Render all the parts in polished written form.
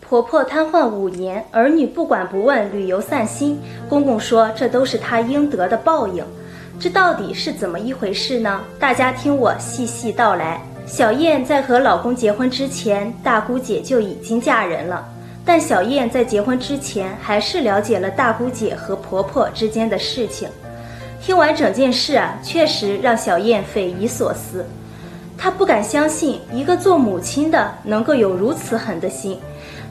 婆婆瘫痪5年，儿女不管不问，旅游散心。公公说这都是她应得的报应。这到底是怎么一回事呢？大家听我细细道来。小燕在和老公结婚之前，大姑姐就已经嫁人了。但小燕在结婚之前，还是了解了大姑姐和婆婆之间的事情。听完整件事啊，确实让小燕匪夷所思。她不敢相信一个做母亲的能够有如此狠的心，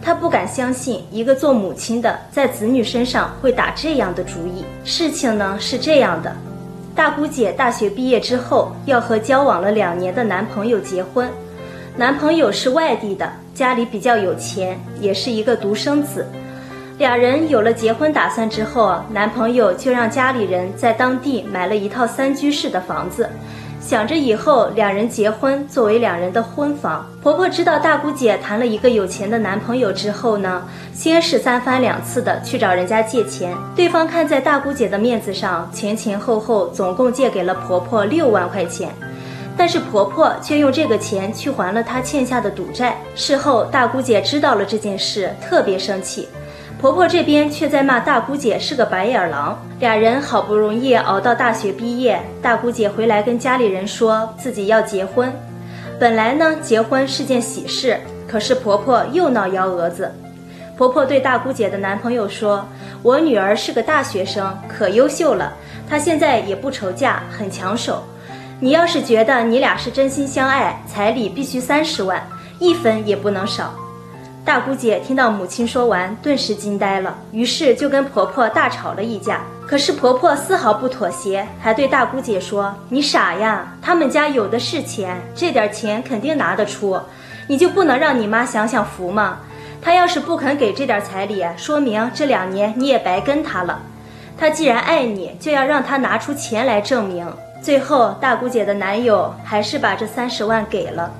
她不敢相信一个做母亲的在子女身上会打这样的主意。事情呢是这样的，大姑姐大学毕业之后要和交往了2年的男朋友结婚，男朋友是外地的，家里比较有钱，也是一个独生子。俩人有了结婚打算之后，男朋友就让家里人在当地买了一套3居室的房子，想着以后两人结婚作为两人的婚房。婆婆知道大姑姐谈了一个有钱的男朋友之后呢，先是3番2次的去找人家借钱，对方看在大姑姐的面子上，前前后后总共借给了婆婆6万块钱。但是婆婆却用这个钱去还了她欠下的赌债。事后大姑姐知道了这件事，特别生气。婆婆这边却在骂大姑姐是个白眼狼。俩人好不容易熬到大学毕业，大姑姐回来跟家里人说自己要结婚。本来呢，结婚是件喜事，可是婆婆又闹幺蛾子。婆婆对大姑姐的男朋友说，我女儿是个大学生，可优秀了，她现在也不愁嫁，很抢手。你要是觉得你俩是真心相爱，彩礼必须30万，1分也不能少。大姑姐听到母亲说完，顿时惊呆了，于是就跟婆婆大吵了一架。可是婆婆丝毫不妥协，还对大姑姐说，你傻呀，他们家有的是钱，这点钱肯定拿得出，你就不能让你妈享享福吗？她要是不肯给这点彩礼，说明这2年你也白跟她了。她既然爱你，就要让她拿出钱来证明。最后大姑姐的男友还是把这30万给了。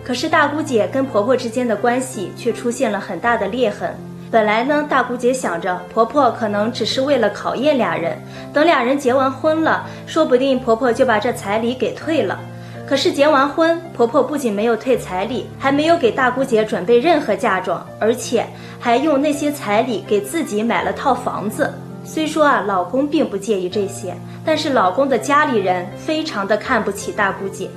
可是大姑姐跟婆婆之间的关系却出现了很大的裂痕。本来呢，大姑姐想着婆婆可能只是为了考验俩人，等俩人结完婚了，说不定婆婆就把这彩礼给退了。可是结完婚，婆婆不仅没有退彩礼，还没有给大姑姐准备任何嫁妆，而且还用那些彩礼给自己买了套房子。虽说老公并不介意这些，但是老公的家里人非常的看不起大姑姐，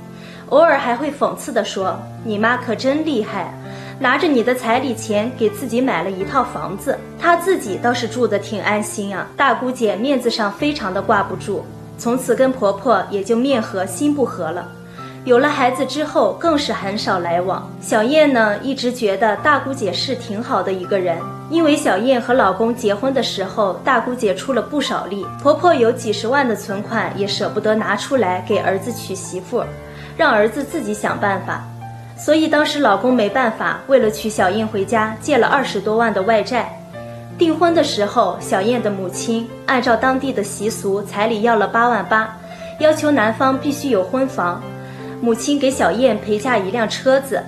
偶尔还会讽刺地说，你妈可真厉害，拿着你的彩礼钱给自己买了一套房子，她自己倒是住得挺安心啊。大姑姐面子上非常的挂不住，从此跟婆婆也就面和心不和了。有了孩子之后更是很少来往。小燕呢，一直觉得大姑姐是挺好的一个人，因为小燕和老公结婚的时候，大姑姐出了不少力，婆婆有几十万的存款也舍不得拿出来给儿子娶媳妇，让儿子自己想办法。所以当时老公没办法，为了娶小燕回家，借了20多万的外债。订婚的时候，小燕的母亲按照当地的习俗，彩礼要了8万8，要求男方必须有婚房。母亲给小燕陪嫁一辆车子。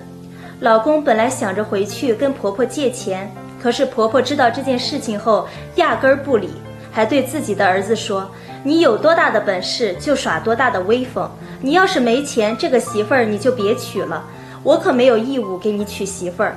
老公本来想着回去跟婆婆借钱，可是婆婆知道这件事情后压根儿不理，还对自己的儿子说，你有多大的本事就耍多大的威风，你要是没钱，这个媳妇儿你就别娶了，我可没有义务给你娶媳妇儿。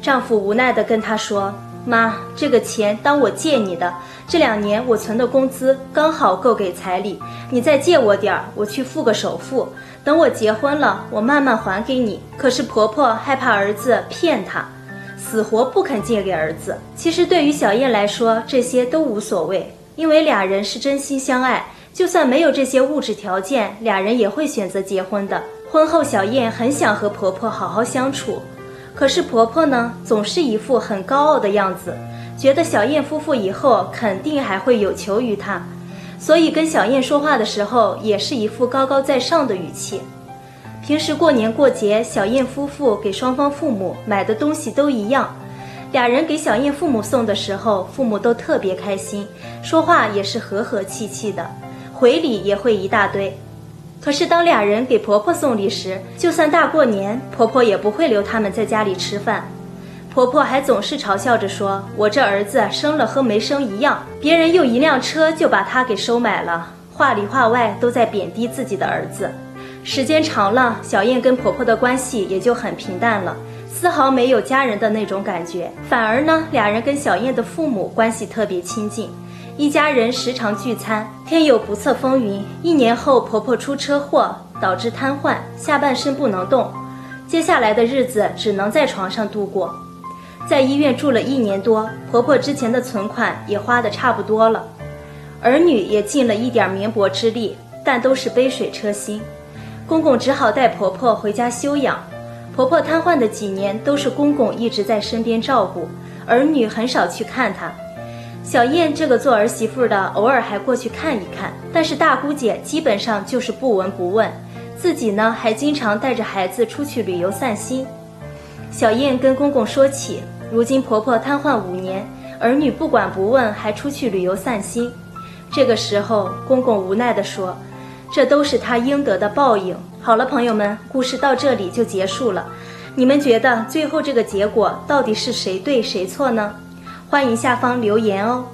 丈夫无奈地跟她说，妈，这个钱当我借你的，这2年我存的工资刚好够给彩礼，你再借我点儿，我去付个首付，等我结婚了，我慢慢还给你。可是婆婆害怕儿子骗她，死活不肯借给儿子。其实对于小燕来说，这些都无所谓，因为俩人是真心相爱，就算没有这些物质条件，俩人也会选择结婚的。婚后小燕很想和婆婆好好相处，可是婆婆呢，总是一副很高傲的样子，觉得小燕夫妇以后肯定还会有求于她，所以跟小燕说话的时候也是一副高高在上的语气。平时过年过节，小燕夫妇给双方父母买的东西都一样，俩人给小燕父母送的时候，父母都特别开心，说话也是和和气气的，回礼也会一大堆。可是当俩人给婆婆送礼时，就算大过年，婆婆也不会留他们在家里吃饭。婆婆还总是嘲笑着说，我这儿子生了和没生一样，别人用1辆车就把他给收买了，话里话外都在贬低自己的儿子。时间长了，小燕跟婆婆的关系也就很平淡了，丝毫没有家人的那种感觉，反而呢，俩人跟小燕的父母关系特别亲近，一家人时常聚餐。天有不测风云，1年后婆婆出车祸，导致瘫痪，下半身不能动，接下来的日子只能在床上度过。在医院住了1年多，婆婆之前的存款也花得差不多了，儿女也尽了一点绵薄之力，但都是杯水车薪。公公只好带婆婆回家休养。婆婆瘫痪的几年都是公公一直在身边照顾，儿女很少去看她。小燕这个做儿媳妇的偶尔还过去看一看，但是大姑姐基本上就是不闻不问，自己呢还经常带着孩子出去旅游散心。小燕跟公公说起，如今婆婆瘫痪5年，儿女不管不问还出去旅游散心。这个时候公公无奈地说，这都是她应得的报应。好了，朋友们，故事到这里就结束了。你们觉得最后这个结果到底是谁对谁错呢？欢迎下方留言哦。